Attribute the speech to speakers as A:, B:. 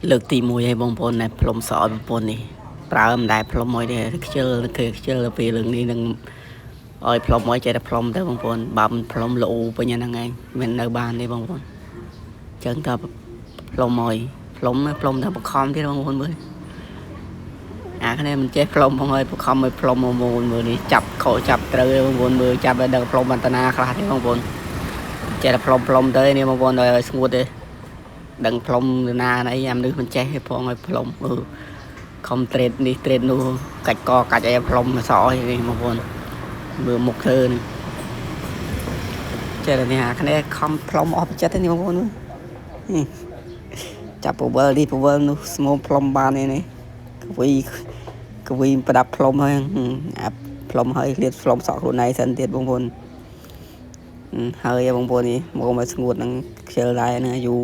A: លើកទី1ឲ្យបងប្អូនដែលផ្លុំសឲ្យបងប្អូននេះប្រើមិនដែលផ្លុំមួយទេខ្ជិលគឺខ្ជិលពេលរឿងនេះនឹងឲ្យផ្លុំមួយចេះតែផ្លុំទៅបងប្អូនបើមិនផ្លុំលោពេញហ្នឹងឯងមិននៅបានទេបងប្អូនអញ្ចឹងតើផ្លុំឲ្យផ្លុំតែបខំទៀតបងប្អូនមើលអាគ្នាមិនចេះផ្លុំផងឲ្យបខំឲ្យផ្លុំមកមើលនេះចាប់ខោចាប់ត្រូវបងប្អូនមើលចាប់ឲ្យដឹងផ្លុំអន្តនាខ្លះទេបងប្អូនចេះតែផ្លុំទៅនេះបងប្អូនឲ្យស្ងួតទេដឹងផ្លុំណាអីអាមនុស្សមិនចេះទេផងឲ្យផ្លុំខំត្រេតនេះត្រេតនោះកាច់កកាច់អីផ្លុំសអនេះបងប្អូនមើលមុខធ្វើនេះចេះតែនេះអាគ្នាខំផ្លុំអស់ចិត្តនេះបងប្អូនចាប់ពវល់នេះពវល់នោះស្មោផ្លុំបាននេះកវីប្រដាប់ផ្លុំហើយអាផ្លុំហើយលៀតផ្លុំសក់ខ្លួនឯងសិនទៀតបងប្អូនហើយបងប្អូននេះមកមកស្ងួតនឹងខ្ជិលដែរហ្នឹងយូរ